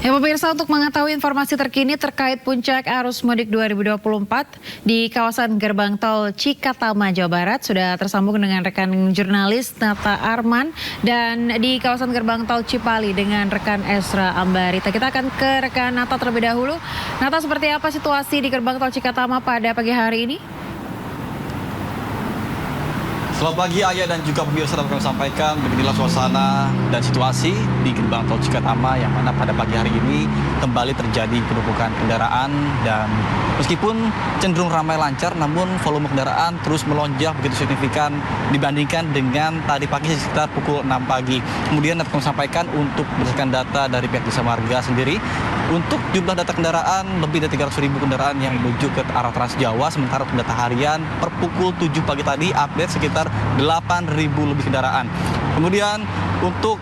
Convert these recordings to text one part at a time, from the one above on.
Ya pemirsa, untuk mengetahui informasi terkini terkait puncak arus mudik 2024 di kawasan gerbang tol Cikatama, Jawa Barat sudah tersambung dengan rekan jurnalis Nata Arman dan di kawasan gerbang tol Cipali dengan rekan Esra Ambarita. Kita akan ke rekan Nata terlebih dahulu. Nata, seperti apa situasi di gerbang tol Cikatama pada pagi hari ini? Selamat pagi Ayah dan juga pemirsa, dapat kami sampaikan beginilah suasana dan situasi di gerbang tol Cikatama yang mana pada pagi hari ini kembali terjadi penumpukan kendaraan dan meskipun cenderung ramai lancar namun volume kendaraan terus melonjak begitu signifikan dibandingkan dengan tadi pagi sekitar pukul 6 pagi. Kemudian dapat kami sampaikan untuk berdasarkan data dari pihak Jasa Marga sendiri, untuk jumlah data kendaraan lebih dari 300.000 kendaraan yang menuju ke arah Trans Jawa, sementara untuk data harian per pukul 7 pagi tadi update sekitar 8.000 lebih kendaraan. Kemudian untuk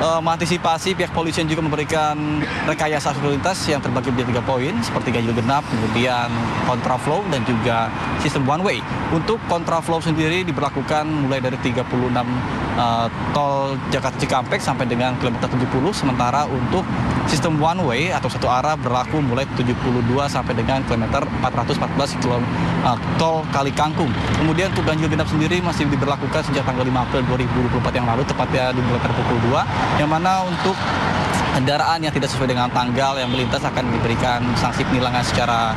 mengantisipasi, pihak polisian juga memberikan rekayasa lalu lintas yang terbagi menjadi 3 poin seperti ganjil genap, kemudian kontraflow dan juga sistem one way. Untuk kontraflow sendiri diberlakukan mulai dari 36 tol Jakarta Cikampek sampai dengan kilometer 70, sementara untuk sistem one way atau satu arah berlaku mulai 72 sampai dengan kilometer 414 tol Kali Kangkung. Kemudian untuk ganjil genap sendiri masih diberlakukan sejak tanggal 5 April 2024 yang lalu, tepatnya dimulai pada pukul 2, yang mana untuk kendaraan yang tidak sesuai dengan tanggal yang melintas akan diberikan sanksi penilangan secara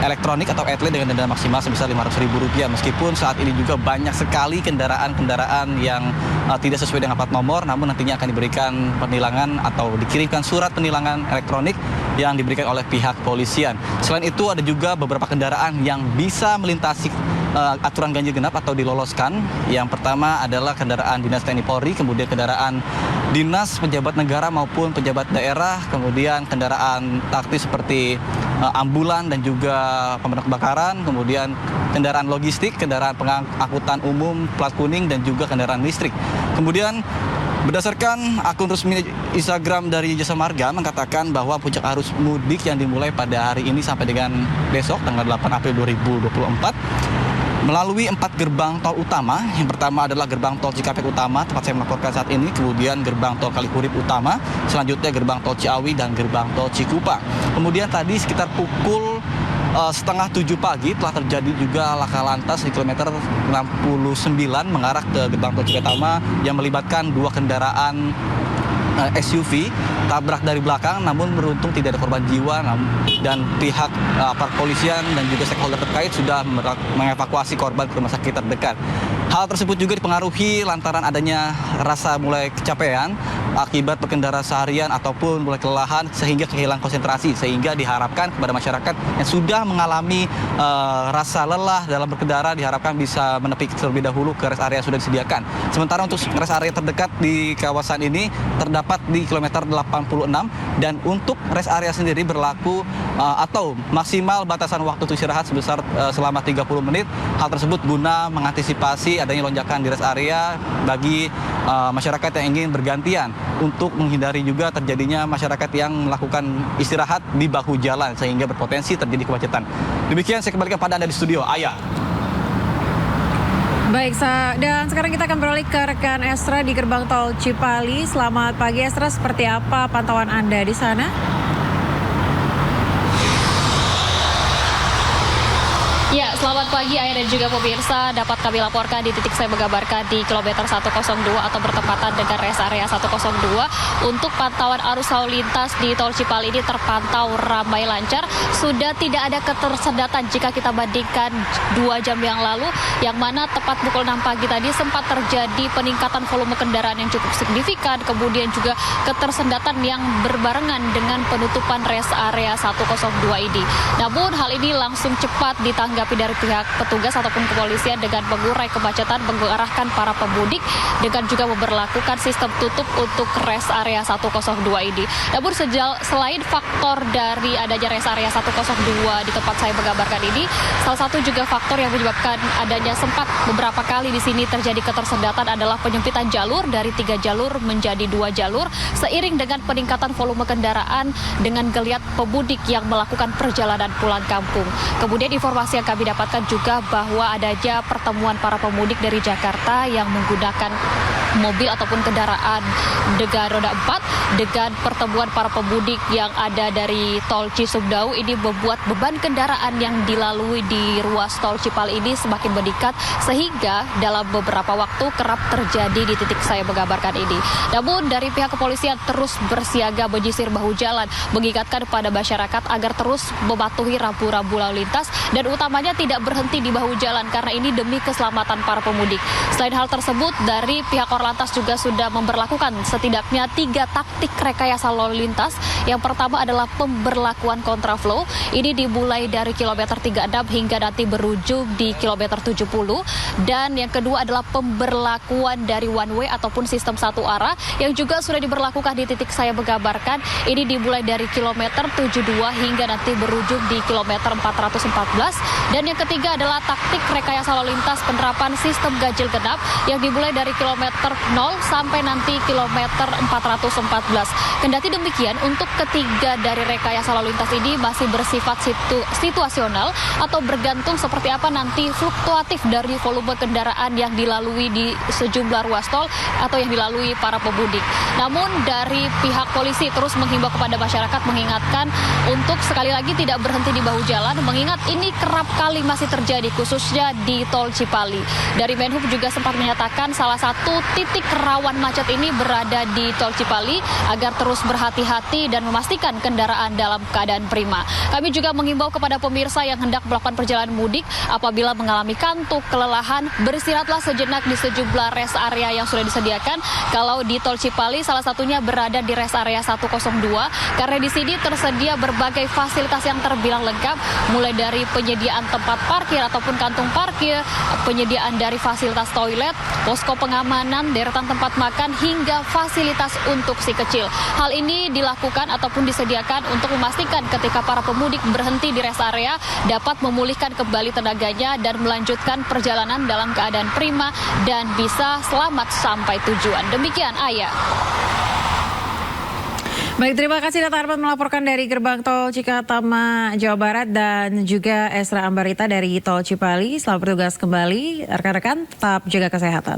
elektronik atau etle dengan denda maksimal sebesar Rp500.000. Meskipun saat ini juga banyak sekali kendaraan-kendaraan yang tidak sesuai dengan plat nomor, namun nantinya akan diberikan penilangan atau dikirimkan surat penilangan elektronik yang diberikan oleh pihak polisian. Selain itu ada juga beberapa kendaraan yang bisa melintasi aturan ganjil genap atau diloloskan. Yang pertama adalah kendaraan Dinas TNI Polri, kemudian kendaraan Dinas Pejabat Negara maupun pejabat daerah, kemudian kendaraan taktis seperti ambulan dan juga pemadam kebakaran, kemudian kendaraan logistik, kendaraan pengangkutan umum plat kuning dan juga kendaraan listrik. Kemudian berdasarkan akun resmi Instagram dari Jasa Marga mengatakan bahwa puncak arus mudik yang dimulai pada hari ini sampai dengan besok tanggal 8 April 2024 melalui 4 gerbang tol utama. Yang pertama adalah gerbang tol Cikampek Utama, tempat saya melaporkan saat ini, kemudian gerbang tol Kalihurip Utama, selanjutnya gerbang tol Ciawi dan gerbang tol Cikupa. Kemudian tadi sekitar pukul setengah 7 pagi telah terjadi juga laka lantas di kilometer 69 mengarah ke gerbang tol Cikatama yang melibatkan 2 kendaraan SUV tabrak dari belakang, namun beruntung tidak ada korban jiwa dan pihak aparat polisian dan juga stakeholder terkait sudah mengevakuasi korban ke rumah sakit terdekat. Hal tersebut juga dipengaruhi lantaran adanya rasa mulai kecapean akibat berkendara seharian ataupun mulai kelelahan sehingga kehilangan konsentrasi, sehingga diharapkan kepada masyarakat yang sudah mengalami rasa lelah dalam berkendara diharapkan bisa menepi terlebih dahulu ke rest area yang sudah disediakan. Sementara untuk rest area terdekat di kawasan ini terdapat di kilometer 86 dan untuk rest area sendiri berlaku atau maksimal batasan waktu untuk istirahat sebesar selama 30 menit. Hal tersebut guna mengantisipasi adanya lonjakan di rest area bagi masyarakat yang ingin bergantian untuk menghindari juga terjadinya masyarakat yang melakukan istirahat di bahu jalan sehingga berpotensi terjadi kemacetan. Demikian saya kembalikan pada Anda di studio, Ayah. Baik, dan sekarang kita akan beralih ke rekan Esra di gerbang tol Cipali. Selamat pagi Esra, seperti apa pantauan Anda di sana? Ya, selamat pagi Ayah dan juga pemirsa. Dapat kami laporkan di titik saya menggambarkan di kilometer 102 atau bertepatan dengan rest area 102. Untuk pantauan arus lalu lintas di tol Cipali ini terpantau ramai lancar. Sudah tidak ada ketersendatan jika kita bandingkan 2 jam yang lalu, yang mana tepat pukul 6 pagi tadi sempat terjadi peningkatan volume kendaraan yang cukup signifikan, kemudian juga ketersendatan yang berbarengan dengan penutupan rest area 102 ini. Namun hal ini langsung cepat ditanggapi dari pihak petugas ataupun kepolisian dengan mengurai kemacetan, mengarahkan para pemudik dengan juga memberlakukan sistem tutup untuk rest area 102 ini. Namun selain faktor dari adanya rest area 102 di tempat saya menggambarkan ini, salah satu juga faktor yang menyebabkan adanya sempat beberapa kali di sini terjadi ketersendatan adalah penyempitan jalur dari 3 jalur menjadi 2 jalur seiring dengan peningkatan volume kendaraan dengan geliat pemudik yang melakukan perjalanan pulang kampung. Kemudian informasi yang kami dapatkan juga bahwa adanya pertemuan para pemudik dari Jakarta yang menggunakan mobil ataupun kendaraan dengan roda 4 dengan pertemuan para pemudik yang ada dari tol Cisumdawu ini membuat beban kendaraan yang dilalui di ruas tol Cipali ini semakin meningkat sehingga dalam beberapa waktu kerap terjadi di titik saya mengabarkan ini. Namun dari pihak kepolisian terus bersiaga menyisir bahu jalan, mengingatkan kepada masyarakat agar terus mematuhi rambu-rambu lalu lintas dan utamanya tidak berhenti di bahu jalan karena ini demi keselamatan para pemudik. Selain hal tersebut, dari pihak Korlantas juga sudah memberlakukan setidaknya 3 taktik rekayasa lalu lintas. Yang pertama adalah pemberlakuan kontraflow. Ini dimulai dari kilometer 36 hingga nanti berujung di kilometer 70. Dan yang kedua adalah pemberlakuan dari one way ataupun sistem satu arah yang juga sudah diberlakukan di titik saya menggambarkan. Ini dimulai dari kilometer 72 hingga nanti berujung di kilometer 414. Dan yang ketiga adalah taktik rekayasa lalu lintas penerapan sistem ganjil genap yang dimulai dari kilometer 0 sampai nanti kilometer 414. Kendati demikian, untuk ketiga dari rekayasa lalu lintas ini masih bersifat situasional atau bergantung seperti apa nanti fluktuatif dari volume kendaraan yang dilalui di sejumlah ruas tol atau yang dilalui para pemudik. Namun dari pihak polisi terus menghimbau kepada masyarakat, mengingatkan untuk sekali lagi tidak berhenti di bahu jalan, mengingat ini kerap kali masih terjadi khususnya di tol Cipali. Dari Menhub juga sempat menyatakan salah satu titik rawan macet ini berada di tol Cipali agar terus berhati-hati dan memastikan kendaraan dalam keadaan prima. Kami juga mengimbau kepada pemirsa yang hendak melakukan perjalanan mudik apabila mengalami kantuk, kelelahan, beristirahatlah sejenak di sejumlah rest area yang sudah disediakan. Kalau di tol Cipali salah satunya berada di rest area 102 karena di sini tersedia berbagai fasilitas yang terbilang lengkap, mulai dari penyediaan tempat parkir ataupun kantung parkir, penyediaan dari fasilitas toilet, posko pengamanan, deretan tempat makan hingga fasilitas untuk si kecil. Hal ini dilakukan ataupun disediakan untuk memastikan ketika para pemudik berhenti di rest area dapat memulihkan kembali tenaganya dan melanjutkan perjalanan dalam keadaan prima dan bisa selamat sampai tujuan. Demikian, Aya. Baik, terima kasih Nata Arman melaporkan dari gerbang tol Cikatama, Jawa Barat dan juga Esra Ambarita dari tol Cipali. Selamat bertugas kembali, rekan-rekan tetap jaga kesehatan.